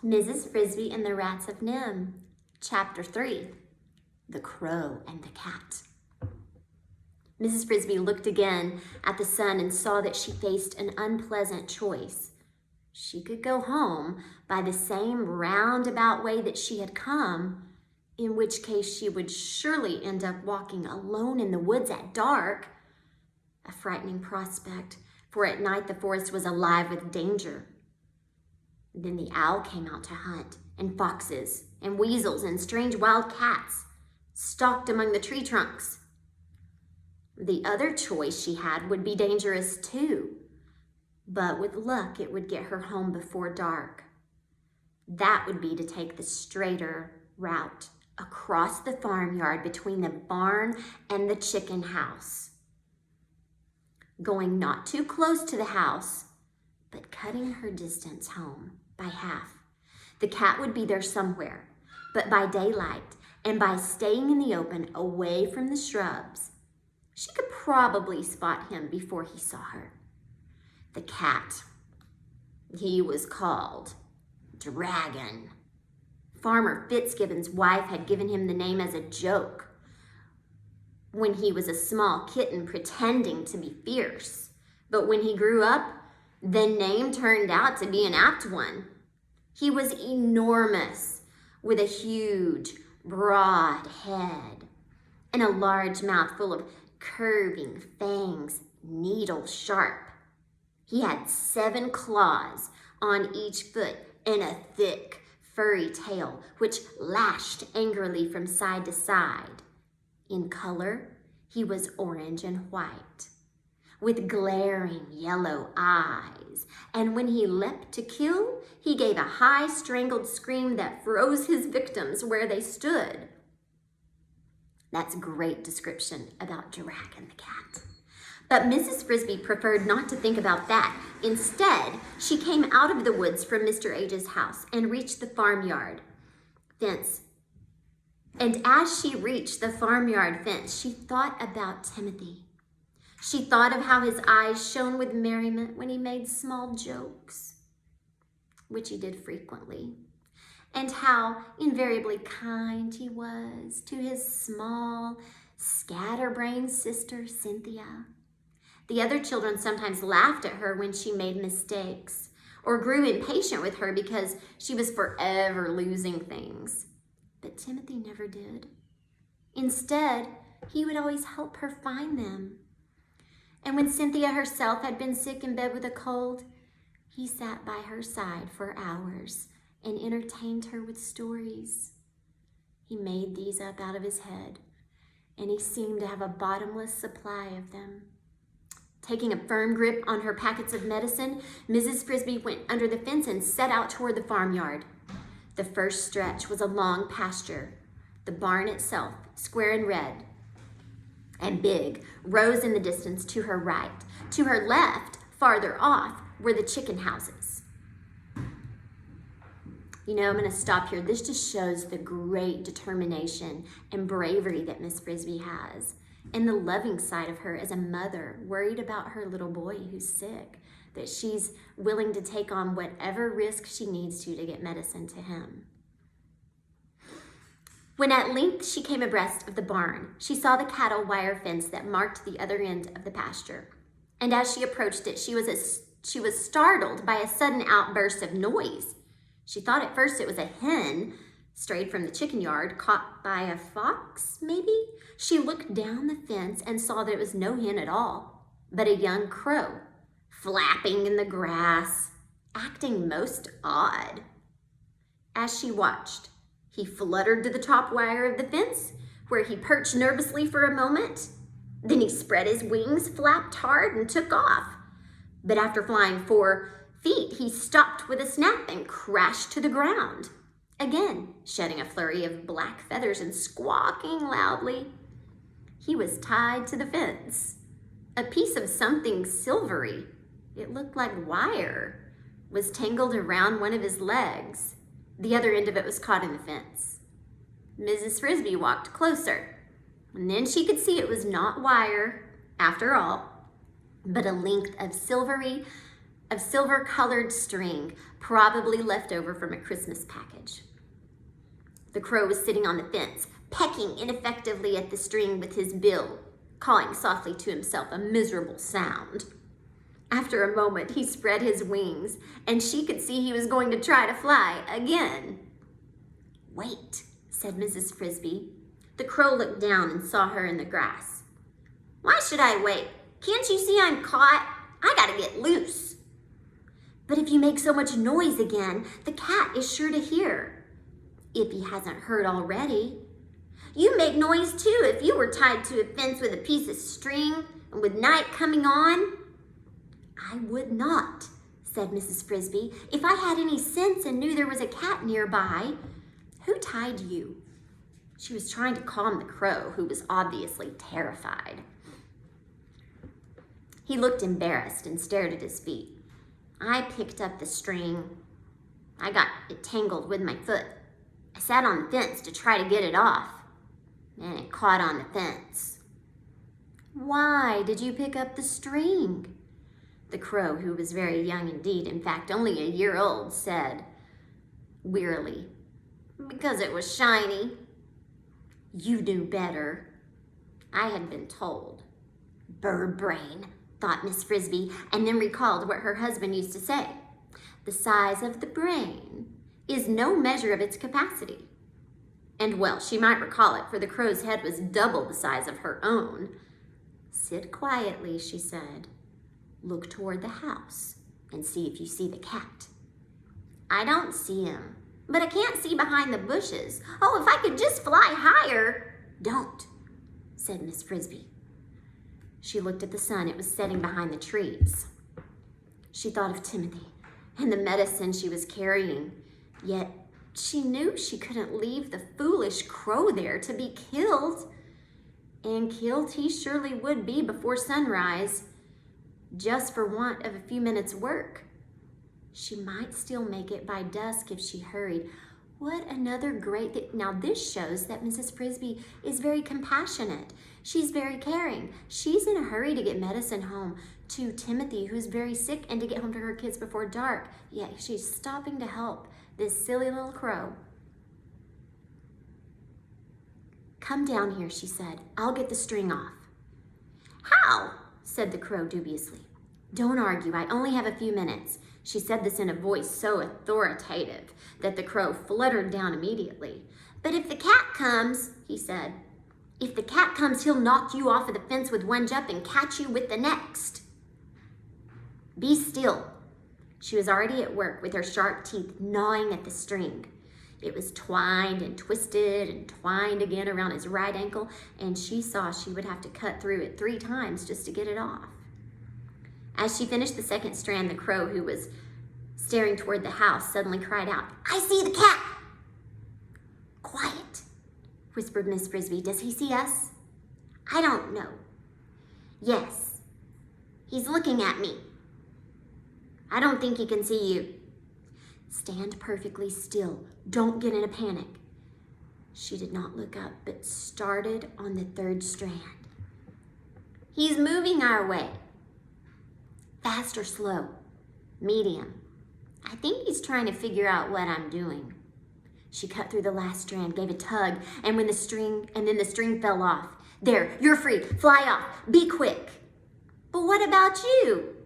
Mrs. Frisby and the Rats of Nimh, Chapter 3, The Crow and the Cat. Mrs. Frisby looked again at the sun and saw that she faced an unpleasant choice. She could go home by the same roundabout way that she had come, in which case she would surely end up walking alone in the woods at dark. A frightening prospect, for at night the forest was alive with danger. Then the owl came out to hunt, and foxes and weasels and strange wild cats stalked among the tree trunks. The other choice she had would be dangerous too, but with luck it would get her home before dark. That would be to take the straighter route across the farmyard between the barn and the chicken house, going not too close to the house, but cutting her distance home by half. The cat would be there somewhere, but by daylight and by staying in the open away from the shrubs, she could probably spot him before he saw her. The cat, he was called Dragon. Farmer Fitzgibbon's wife had given him the name as a joke when he was a small kitten pretending to be fierce. But when he grew up, the name turned out to be an apt one. He was enormous, with a huge, broad head and a large mouth full of curving fangs, needle sharp. He had 7 claws on each foot and a thick, furry tail, which lashed angrily from side to side. In color, he was orange and white, with glaring yellow eyes, and when he leapt to kill, he gave a high strangled scream that froze his victims where they stood. That's a great description about Dragon the cat. But Mrs. Frisby preferred not to think about that. Instead, she came out of the woods from Mr. Age's house and reached the farmyard fence. And as she reached the farmyard fence, she thought about Timothy. She thought of how his eyes shone with merriment when he made small jokes, which he did frequently, and how invariably kind he was to his small, scatterbrained sister, Cynthia. The other children sometimes laughed at her when she made mistakes or grew impatient with her because she was forever losing things. But Timothy never did. Instead, he would always help her find them. And when Cynthia herself had been sick in bed with a cold, he sat by her side for hours and entertained her with stories. He made these up out of his head, and he seemed to have a bottomless supply of them. Taking a firm grip on her packets of medicine, Mrs. Frisby went under the fence and set out toward the farmyard. The first stretch was a long pasture. The barn itself, square and red and big, rose in the distance to her right. To her left, farther off, were the chicken houses. You know, I'm going to stop here. This just shows the great determination and bravery that Miss Frisby has, and the loving side of her as a mother, worried about her little boy who's sick, that she's willing to take on whatever risk she needs to get medicine to him. When at length she came abreast of the barn, she saw the cattle wire fence that marked the other end of the pasture. And as she approached it, she was startled by a sudden outburst of noise. She thought at first it was a hen strayed from the chicken yard, caught by a fox, maybe? She looked down the fence and saw that it was no hen at all, but a young crow, flapping in the grass, acting most odd. As she watched, he fluttered to the top wire of the fence, where he perched nervously for a moment. Then he spread his wings, flapped hard, and took off. But after flying 4 feet, he stopped with a snap and crashed to the ground, again shedding a flurry of black feathers and squawking loudly. He was tied to the fence. A piece of something silvery, it looked like wire, was tangled around one of his legs. The other end of it was caught in the fence. Mrs. Frisby walked closer, and then she could see it was not wire, after all, but a length of silvery, of silver-colored string, probably left over from a Christmas package. The crow was sitting on the fence, pecking ineffectively at the string with his bill, calling softly to himself a miserable sound. After a moment, he spread his wings, and she could see he was going to try to fly again. "Wait," said Mrs. Frisby. The crow looked down and saw her in the grass. "Why should I wait? Can't you see I'm caught? I gotta get loose." "But if you make so much noise again, the cat is sure to hear, if he hasn't heard already. You make noise too if you were tied to a fence with a piece of string and with night coming on." "I would not," said Mrs. Frisby, "if I had any sense and knew there was a cat nearby. Who tied you?" She was trying to calm the crow, who was obviously terrified. He looked embarrassed and stared at his feet. "I picked up the string. I got it tangled with my foot. I sat on the fence to try to get it off, and it caught on the fence." "Why did you pick up the string?" The crow, who was very young indeed, in fact only a year old, said wearily, "Because it was shiny." "You knew better." "I had been told." "Bird brain," thought Miss Frisby, and then recalled what her husband used to say. "The size of the brain is no measure of its capacity." And well, she might recall it, for the crow's head was double the size of her own. "Sit quietly," she said. "Look toward the house and see if you see the cat." "I don't see him, but I can't see behind the bushes. Oh, if I could just fly higher." "Don't," said Miss Frisby. She looked at the sun. It was setting behind the trees. She thought of Timothy and the medicine she was carrying, yet she knew she couldn't leave the foolish crow there to be killed. And killed he surely would be before sunrise, just for want of a few minutes' work. She might still make it by dusk if she hurried. What another great thing. Now this shows that Mrs. Frisby is very compassionate. She's very caring. She's in a hurry to get medicine home to Timothy, who's very sick, and to get home to her kids before dark. Yet she's stopping to help this silly little crow. "Come down here," she said. "I'll get the string off." "How?" said the crow dubiously. "Don't argue. I only have a few minutes." She said this in a voice so authoritative that the crow fluttered down immediately. "But if the cat comes," he said, "if the cat comes, he'll knock you off of the fence with one jump and catch you with the next." "Be still." She was already at work with her sharp teeth gnawing at the string. It was twined and twisted and twined again around his right ankle, and she saw she would have to cut through it 3 times just to get it off. As she finished the second strand, the crow, who was staring toward the house, suddenly cried out, "I see the cat!" "Quiet," whispered Miss Frisby. "Does he see us?" "I don't know." "Yes, he's looking at me." "I don't think he can see you." "Stand perfectly still. Don't get in a panic." She did not look up, but started on the 3rd strand. "He's moving our way." "Fast or slow?" "Medium. I think he's trying to figure out what I'm doing." She cut through the last strand, gave a tug, and then the string fell off. "There, you're free. Fly off. Be quick." "But what about you?"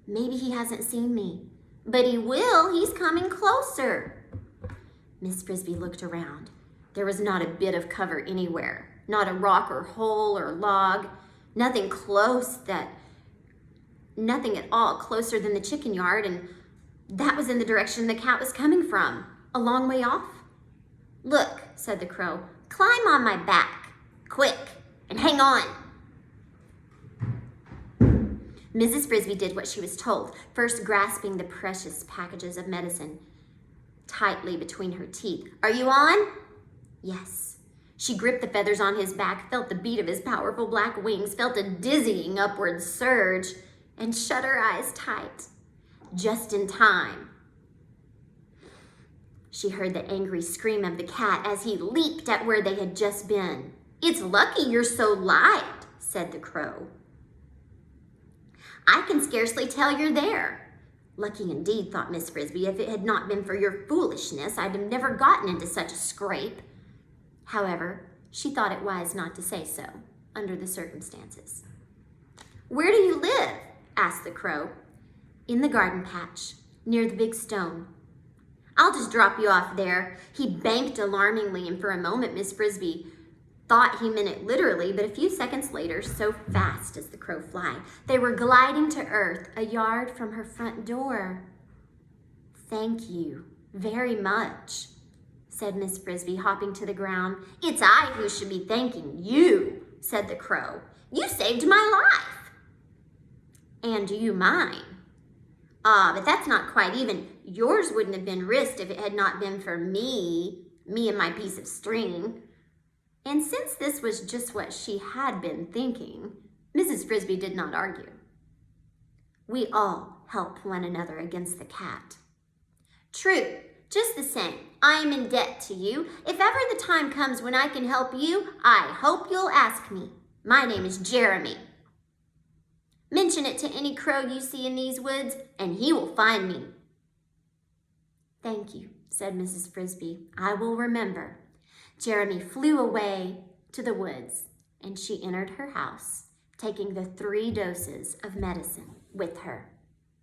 "Maybe he hasn't seen me." "But he will. He's coming closer." Miss Frisby looked around. There was not a bit of cover anywhere, not a rock or hole or log, nothing at all closer than the chicken yard, and that was in the direction the cat was coming from, a long way off. "Look," said the crow, "climb on my back, quick, and hang on." Mrs. Frisby did what she was told, first grasping the precious packages of medicine tightly between her teeth. "Are you on?" "Yes." She gripped the feathers on his back, felt the beat of his powerful black wings, felt a dizzying upward surge, and shut her eyes tight. Just in time. She heard the angry scream of the cat as he leaped at where they had just been. "It's lucky you're so light," said the crow. "I can scarcely tell you're there. Lucky indeed, thought Miss Frisby. If it had not been for your foolishness, I'd have never gotten into such a scrape. However, she thought it wise not to say so, under the circumstances. Where do you live? Asked the crow. In the garden patch, near the big stone. I'll just drop you off there. He banked alarmingly, and for a moment Miss Frisby thought he meant it literally, but a few seconds later, so fast does the crow fly, they were gliding to earth a yard from her front door. Thank you very much, said Miss Frisby, hopping to the ground. It's I who should be thanking you, said the crow. You saved my life. And you mine. Ah, but that's not quite even. Yours wouldn't have been risked if it had not been for me and my piece of string. And since this was just what she had been thinking, Mrs. Frisby did not argue. We all help one another against the cat. True, just the same, I am in debt to you. If ever the time comes when I can help you, I hope you'll ask me. My name is Jeremy. Mention it to any crow you see in these woods, and he will find me. Thank you, said Mrs. Frisby. I will remember. Jeremy flew away to the woods, and she entered her house, taking the 3 doses of medicine with her.